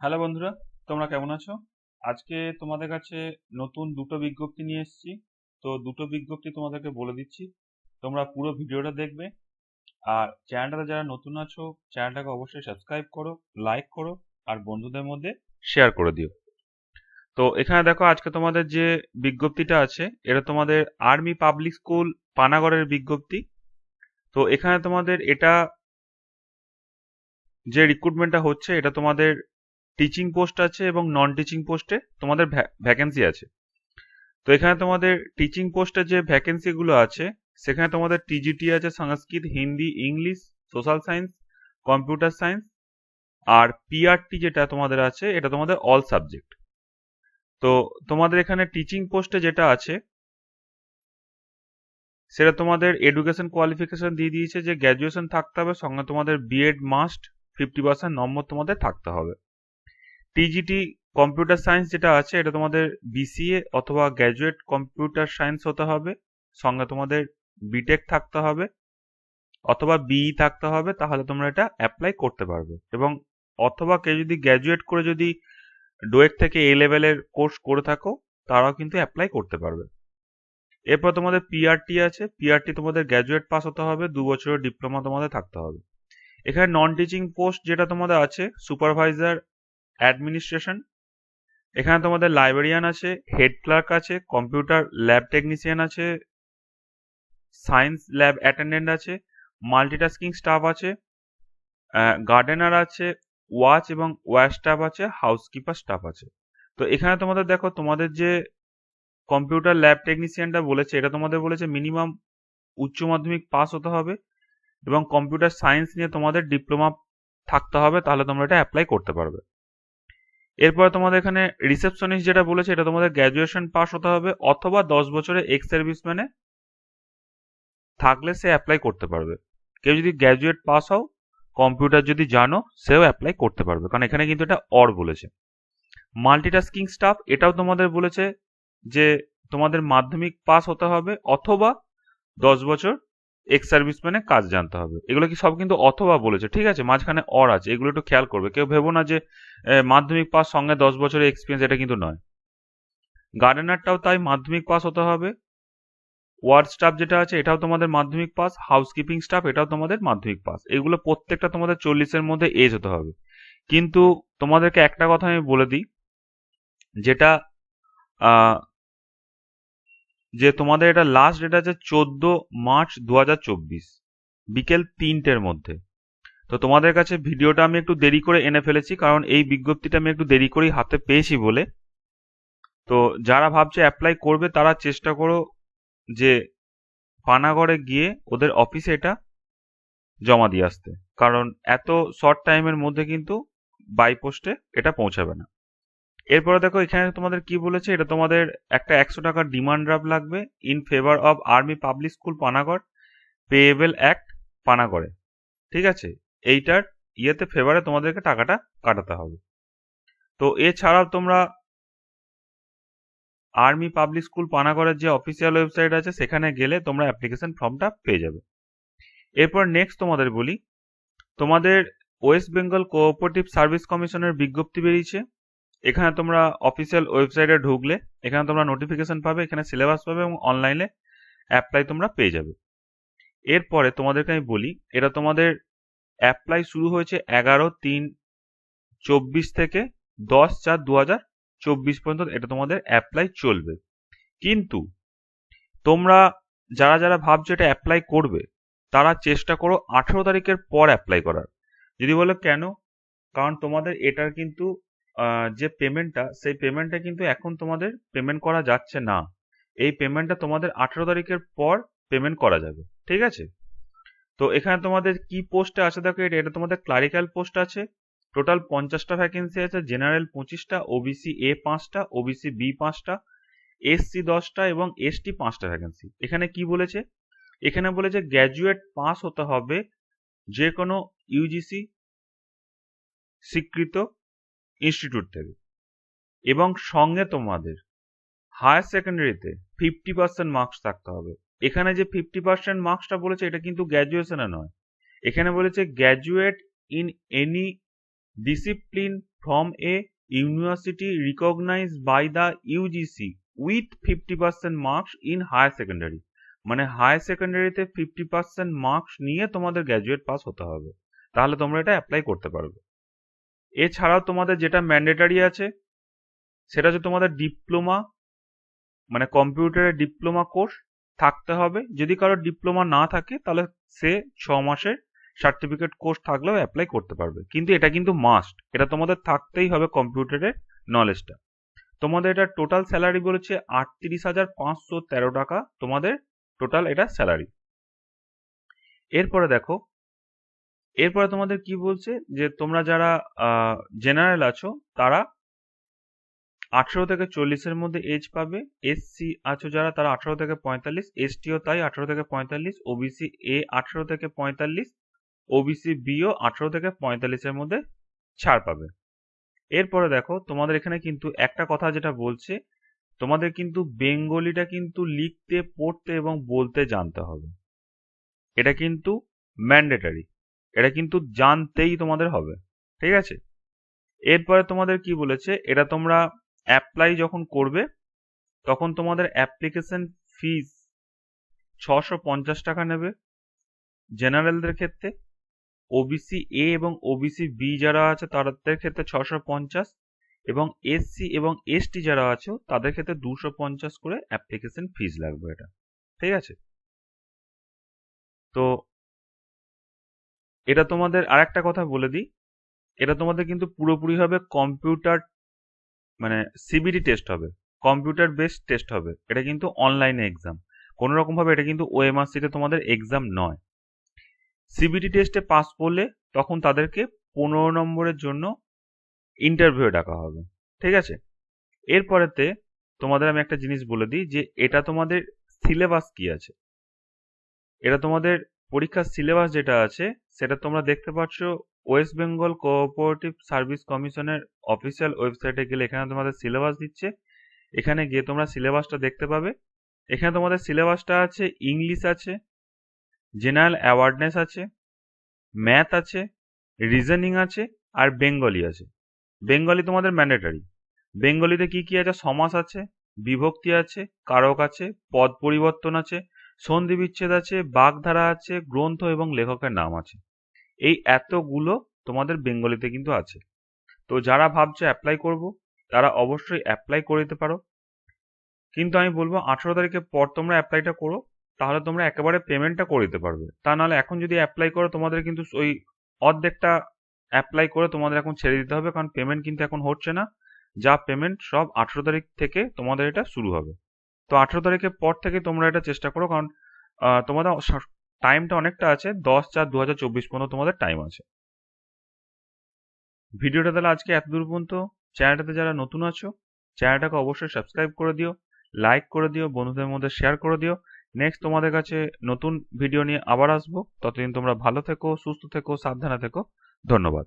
Hello বন্ধুরা, তোমরা কেমন আছো? আজকে তোমাদের কাছে নতুন দুটো বিজ্ঞপ্তি নিয়ে এসেছি। তো দুটো বিজ্ঞপ্তি তোমাদেরকে বলে দিচ্ছি, তোমরা পুরো ভিডিওটা দেখবে। আর চ্যানেলটাতে যারা নতুন আছো, চ্যানেলটাকে অবশ্যই সাবস্ক্রাইব করো, লাইক করো, আর বন্ধুদের মধ্যে শেয়ার করে দিও। তো এখানে দেখো, আজকে তোমাদের যে বিজ্ঞপ্তিটা আছে, এটা তোমাদের আর্মি পাবলিক স্কুল পানাগড়ের বিজ্ঞপ্তি। তো এখানে তোমাদের এটা যে রিক্রুটমেন্টটা হচ্ছে, এটা তোমাদের টিচিং পোস্ট আছে এবং নন টিচিং পোস্টে তোমাদের ভ্যাকেন্সি আছে। তো এখানে তোমাদের টিচিং পোস্টে যে ভ্যাকেন্সিগুলো আছে, সেখানে তোমাদের টিজিটি আছে, Sanskrit, Hindi, English, social science, computer science. আর পিআরটি যেটা তোমাদের আছে, এটা তোমাদের অল সাবজেক্ট। তো তোমাদের এখানে টিচিং পোস্টে যেটা আছে, সেটা তোমাদের এডুকেশন কোয়ালিফিকেশন দিয়ে দিয়েছে যে গ্র্যাজুয়েশন থাকতে হবে, সঙ্গে তোমাদের বিএড মাস্ট 50% নম্বর তোমাদের থাকতে হবে। টিজিটি কম্পিউটার সায়েন্স যেটা আছে, এটা তোমাদের বিসিএ অথবা গ্র্যাজুয়েট কম্পিউটার সায়েন্স হতে হবে, সঙ্গে তোমাদের বিটেক থাকতে হবে অথবা বিই থাকতে হবে, তাহলে তোমরা এটা অ্যাপ্লাই করতে পারবে। এবং অথবা কেউ যদি গ্র্যাজুয়েট করে যদি ডোয়েক থেকে এ লেভেলের কোর্স করে থাকো, তারাও কিন্তু অ্যাপ্লাই করতে পারবে। এরপর তোমাদের পিআরটি আছে, পিআরটি তোমাদের গ্র্যাজুয়েট পাস হতে হবে, 2 বছরের ডিপ্লোমা তোমাদের থাকতে হবে। এখানে নন টিচিং পোস্ট যেটা তোমাদের আছে, সুপারভাইজার অ্যাডমিনিস্ট্রেশন। এখানে তোমাদের লাইব্রেরিয়ান আছে, হেড ক্লার্ক আছে, কম্পিউটার ল্যাব টেকনিশিয়ান আছে, সায়েন্স ল্যাব অ্যাটেন্ডেন্ট আছে, মাল্টিটাস্কিং স্টাফ আছে, গার্ডেনার আছে, ওয়াচ এবং ওয়্যার স্টাফ আছে, হাউসকিপার স্টাফ আছে। তো এখানে তোমাদের দেখো, তোমাদের যে কম্পিউটার ল্যাব টেকনিশিয়ানটা বলেছে, এটা তোমাদের বলেছে মিনিমাম উচ্চ মাধ্যমিক পাস হতে হবে এবং কম্পিউটার সায়েন্স নিয়ে তোমাদের ডিপ্লোমা থাকতে হবে, তাহলে তোমরা এটা অ্যাপ্লাই করতে পারবে। এরপরে তোমাদের এখানে রিসেপশনিস্ট যেটা বলেছে, এটা তোমাদের গ্র্যাজুয়েশন পাস হতে হবে অথবা 10 বছরের এক্স সার্ভিসম্যানে থাকলে সে অ্যাপ্লাই করতে পারবে। কেউ যদি গ্র্যাজুয়েট পাস হও, কম্পিউটার যদি জানো, সেও অ্যাপ্লাই করতে পারবে, কারণ এখানে কিন্তু এটা অর বলেছে। মাল্টিটাস্কিং স্টাফ, এটাও তোমাদের বলেছে যে তোমাদের মাধ্যমিক পাস হতে হবে অথবা 10 বছর এক্স সার্ভিসম্যানে কাজ জানতে হবে। এগুলো কি সব কিন্তু অথবা বলেছে, ঠিক আছে, মাঝখানে অর আছে, এগুলো একটু খেয়াল করবে। কেউ ভেবো না যে মাধ্যমিক পাস সঙ্গে 10 বছরের এক্সপিরিয়েন্স, এটা কিন্তু নয়। গার্ডেনারটাও তাই, মাধ্যমিক পাস হতে হবে। ওয়ার্ড স্টাফ যেটা আছে, এটাও তোমাদের মাধ্যমিক পাস। হাউসকিপিং স্টাফ, এটাও তোমাদের মাধ্যমিক পাস। এগুলো প্রত্যেকটা তোমাদের 40-এর মধ্যে এজ হতে হবে। কিন্তু তোমাদেরকে একটা কথা আমি বলে দিই, যেটা আহ, যে তোমাদের এটা লাস্ট ডেট আছে 14 মার্চ 2024 বিকেল 3টের মধ্যে। তো তোমাদের কাছে ভিডিওটা আমি একটু দেরি করে এনে ফেলেছি, কারণ এই বিজ্ঞপ্তিটা আমি একটু দেরি করেই হাতে পেয়েছি বলে। তো যারা ভাবছে অ্যাপ্লাই করবে, তারা চেষ্টা করো যে পানাগড়ে গিয়ে ওদের অফিসে এটা জমা দিয়ে আসতে, কারণ এত শর্ট টাইমের মধ্যে কিন্তু বাই পোস্টে এটা পৌঁছাবে না। এরপরে দেখো, এখানে তোমাদের কি বলেছে, এটা তোমাদের একটা 100 টাকার ডিমান্ড ড্রাফট লাগবে in favour of army public school Panagarh, payable at পানাগড়ে। ঠিক আছে, এইটার ফেভারে তোমাদেরকে টাকাটা কাটাতে হবে। তো এছাড়াও তোমরা আর্মি পাবলিক স্কুল পানাগড়ের যে অফিসিয়াল ওয়েবসাইট আছে, সেখানে গেলে তোমরা অ্যাপ্লিকেশন ফর্মটা পেয়ে যাবে। এরপর নেক্সট তোমাদের বলি, তোমাদের ওয়েস্ট বেঙ্গল কোঅপারেটিভ সার্ভিস কমিশনের বিজ্ঞপ্তি বেরিয়েছে। এখানে তোমরা অফিসিয়াল ওয়েবসাইটে ঢুকলে এখানে তোমরা নোটিফিকেশন পাবে, এখানে সিলেবাস পাবে এবং অনলাইনে অ্যাপ্লাই তোমরা পেয়ে যাবে। এরপরে তোমাদেরকে আমি বলি, এটা তোমাদের অ্যাপ্লাই শুরু হয়েছে 11/3/24 থেকে 10/4/2024 পর্যন্ত এটা তোমাদের অ্যাপ্লাই চলবে। কিন্তু তোমরা যারা যারা ভাবছো এটা অ্যাপ্লাই করবে, তারা চেষ্টা করো 18 তারিখের পর অ্যাপ্লাই করার। যদি বলো কেন, কারণ তোমাদের এটার কিন্তু যে পেমেন্টটা, সেই পেমেন্টটা কিন্তু এখন তোমাদের পেমেন্ট করা যাচ্ছে না। এই পেমেন্টটা তোমাদের 18 তারিখের পর পেমেন্ট করা যাবে, ঠিক আছে। তো এখানে তোমাদের কি পোস্টে আছে দেখো, এটা তোমাদের ক্লারিক্যাল পোস্ট আছে। টোটাল 50টা ভ্যাকেন্সি আছে, জেনারেল 25টা, ওবিসি এ 5টা, ওবিসি বি 5টা, এসসি 10টা এবং এসটি 5টা ভ্যাকেন্সি। এখানে কি বলেছে, এখানে বলেছে গ্র্যাজুয়েট পাস হতে হবে যে কোনো ইউজিসি স্বীকৃত ইনস্টিটিউট থেকে, এবং সঙ্গে তোমাদের হায়ার সেকেন্ডারিতে 50% মার্কস থাকতে হবে। এখানে যে 50% মার্কসটা বলেছে, এটা কিন্তু গ্র্যাজুয়েশনে নয়, এখানে বলেছে graduate in any discipline from a university recognized by the UGC with 50% marks in higher secondary। মানে হায়ার সেকেন্ডারিতে 50% মার্কস নিয়ে তোমাদের গ্র্যাজুয়েট পাস হতে হবে, তাহলে তোমরা এটা অ্যাপ্লাই করতে পারবে। এছাড়াও তোমাদের যেটা ম্যান্ডেটারি আছে সেটা হচ্ছে তোমাদের ডিপ্লোমা, মানে কম্পিউটারের ডিপ্লোমা কোর্স থাকতে হবে। যদি কারোর ডিপ্লোমা না থাকে তাহলে সে 6 মাসের সার্টিফিকেট কোর্স থাকলেও অ্যাপ্লাই করতে পারবে, কিন্তু এটা কিন্তু মাস্ট, এটা তোমাদের থাকতেই হবে কম্পিউটারের নলেজটা। তোমাদের এটা টোটাল স্যালারি বলেছে 38,513 টাকা তোমাদের টোটাল এটা স্যালারি। এরপরে দেখো, এরপরে তোমাদের কি বলছে যে তোমরা যারা জেনারেল আছো তারা 18 থেকে 40-এর মধ্যে এজ পাবে। এসসি আছো যারা তারা 18 থেকে 45, এসটিও তাই 18 থেকে 45, ওবিসি এ 18 থেকে 45, ওবিসি বিও 18 থেকে 45-এর মধ্যে ছাড় পাবে। এরপরে দেখো তোমাদের এখানে কিন্তু একটা কথা যেটা বলছে, তোমাদের কিন্তু বেঙ্গলিটা কিন্তু লিখতে, পড়তে এবং বলতে জানতে হবে। এটা কিন্তু ম্যান্ডেটারি, এটা কিন্তু জানতেই তোমাদের হবে, ঠিক আছে। এরপরে তোমাদের কি বলেছে, এটা তোমরা অ্যাপ্লাই যখন করবে তখন তোমাদের অ্যাপ্লিকেশন ফিস 650 টাকা নেবে জেনারেলদের ক্ষেত্রে, ওবিসি এ এবং ওবিসি বি যারা আছে তাদের ক্ষেত্রে 650, এবং এসসি এবং এসটি যারা আছে তাদের ক্ষেত্রে 250 করে অ্যাপ্লিকেশন ফিস লাগবে, এটা ঠিক আছে। তো এটা তোমাদের আরেকটা কথা বলে দিই, এটা তোমাদের কিন্তু পুরোপুরি হবে কম্পিউটার, মানে সিবিটি টেস্ট হবে, কম্পিউটার বেসড টেস্ট হবে। এটা কিন্তু অনলাইনে এক্সাম, কোনো রকম ভাবে এটা কিন্তু ওএমআরসিতে তোমাদের এক্সাম নয়। সিবিটি টেস্টে পাস করলে তখন তাদেরকে 15 নম্বরের জন্য ইন্টারভিউ ডাকা হবে, ঠিক আছে। এরপরেতে তোমাদের আমি একটা জিনিস বলে দিই যে এটা তোমাদের সিলেবাস কি আছে। এটা তোমাদের পরীক্ষার সিলেবাস যেটা আছে সেটা তোমরা দেখতে পাচ্ছ ওয়েস্ট বেঙ্গল কোঅপারেটিভ সার্ভিস কমিশনের অফিসিয়াল ওয়েবসাইটে গেলে এখানে তোমাদের সিলেবাস দিচ্ছে, এখানে গিয়ে তোমরা সিলেবাসটা দেখতে পাবে। এখানে তোমাদের সিলেবাসটা আছে, ইংলিশ আছে, জেনারেল অ্যাওয়ারনেস আছে, ম্যাথ আছে, রিজনিং আছে, আর বেঙ্গলি আছে। বেঙ্গলি তোমাদের ম্যান্ডেটারি। বেঙ্গলিতে কি কি আছে, সমাস আছে, বিভক্তি আছে, কারক আছে, পদ পরিবর্তন আছে, সন্ধি বিচ্ছেদ আছে, বাগধারা আছে, গ্রন্থ এবং লেখকের নাম আছে। এই এতগুলো তোমাদের বেঙ্গলিতে কিন্তু আছে। তো যারা ভাবছো অ্যাপ্লাই করব তারা অবশ্যই অ্যাপ্লাই করে দিতে পারো, কিন্তু আমি বলবো 18 তারিখের পর তোমরা অ্যাপ্লাইটা করো, তাহলে তোমরা একেবারে পেমেন্টটা করে দিতে পারবে। তা নাহলে এখন যদি অ্যাপ্লাই করো তোমাদের কিন্তু ওই অর্ধেকটা অ্যাপ্লাই করে তোমাদের এখন ছেড়ে দিতে হবে, কারণ পেমেন্ট কিন্তু এখন হচ্ছে না। যা পেমেন্ট সব 18 তারিখ থেকে তোমাদের এটা শুরু হবে। তো 18 তারিখের পর থেকে তোমরা এটা চেষ্টা করো, কারণ তোমাদের টাইমটা অনেকটা আছে, 10/4/2024 পর্যন্ত তোমাদের টাইম আছে। ভিডিওটা তাহলে আজকে এত দূর পর্যন্ত। চ্যানেলটাতে যারা নতুন আছো চ্যানেলটাকে অবশ্যই সাবস্ক্রাইব করে দিও, লাইক করে দিও, বন্ধুদের মধ্যে শেয়ার করে দিও। নেক্সট তোমাদের কাছে নতুন ভিডিও নিয়ে আবার আসবো, ততদিন তোমরা ভালো থেকো, সুস্থ থেকো, সাবধানে থেকো। ধন্যবাদ।